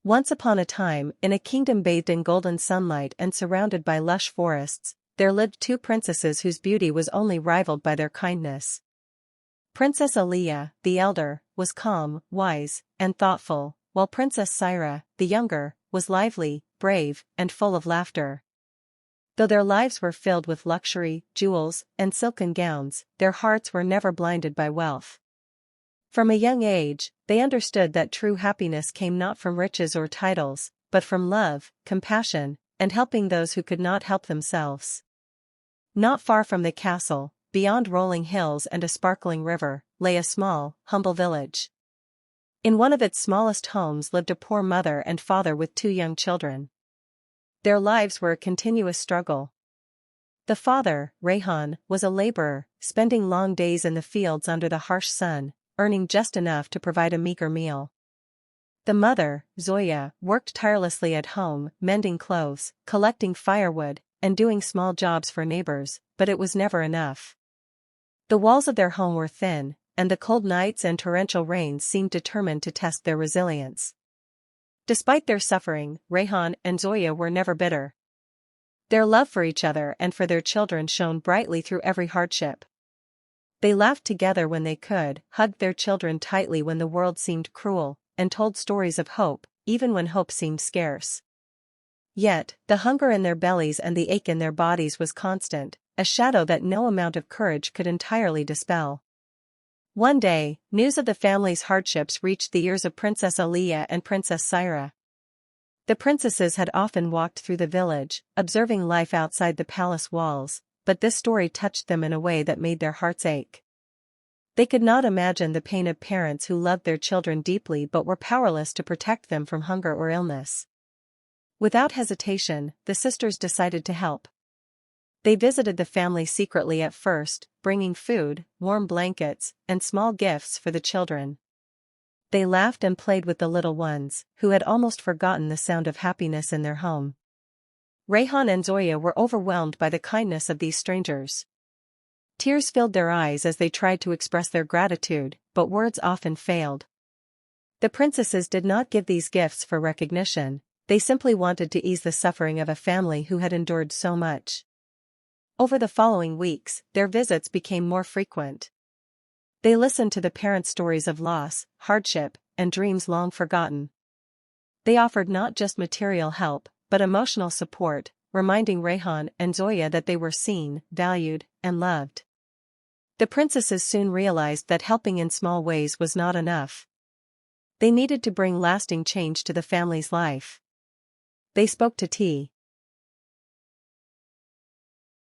Once upon a time, in a kingdom bathed in golden sunlight and surrounded by lush forests, there lived two princesses whose beauty was only rivaled by their kindness. Princess Aliyah, the elder, was calm, wise, and thoughtful, while Princess Syra, the younger, was lively, brave, and full of laughter. Though their lives were filled with luxury, jewels, and silken gowns, their hearts were never blinded by wealth. From a young age, they understood that true happiness came not from riches or titles, but from love, compassion, and helping those who could not help themselves. Not far from the castle, beyond rolling hills and a sparkling river, lay a small, humble village. In one of its smallest homes lived a poor mother and father with two young children. Their lives were a continuous struggle. The father, Rayhan, was a laborer, spending long days in the fields under the harsh sun, earning just enough to provide a meager meal. The mother, Zoya, worked tirelessly at home, mending clothes, collecting firewood, and doing small jobs for neighbors, but it was never enough. The walls of their home were thin, and the cold nights and torrential rains seemed determined to test their resilience. Despite their suffering, Rayhan and Zoya were never bitter. Their love for each other and for their children shone brightly through every hardship. They laughed together when they could, hugged their children tightly when the world seemed cruel, and told stories of hope, even when hope seemed scarce. Yet, the hunger in their bellies and the ache in their bodies was constant, a shadow that no amount of courage could entirely dispel. One day, news of the family's hardships reached the ears of Princess Aliyah and Princess Syra. The princesses had often walked through the village, observing life outside the palace walls, but this story touched them in a way that made their hearts ache. They could not imagine the pain of parents who loved their children deeply but were powerless to protect them from hunger or illness. Without hesitation, the sisters decided to help. They visited the family secretly at first, bringing food, warm blankets, and small gifts for the children. They laughed and played with the little ones, who had almost forgotten the sound of happiness in their home. Rayhan and Zoya were overwhelmed by the kindness of these strangers. Tears filled their eyes as they tried to express their gratitude, but words often failed. The princesses did not give these gifts for recognition, they simply wanted to ease the suffering of a family who had endured so much. Over the following weeks, their visits became more frequent. They listened to the parents' stories of loss, hardship, and dreams long forgotten. They offered not just material help, but emotional support, reminding Rayhan and Zoya that they were seen, valued, and loved. The princesses soon realized that helping in small ways was not enough. They needed to bring lasting change to the family's life. They spoke to T.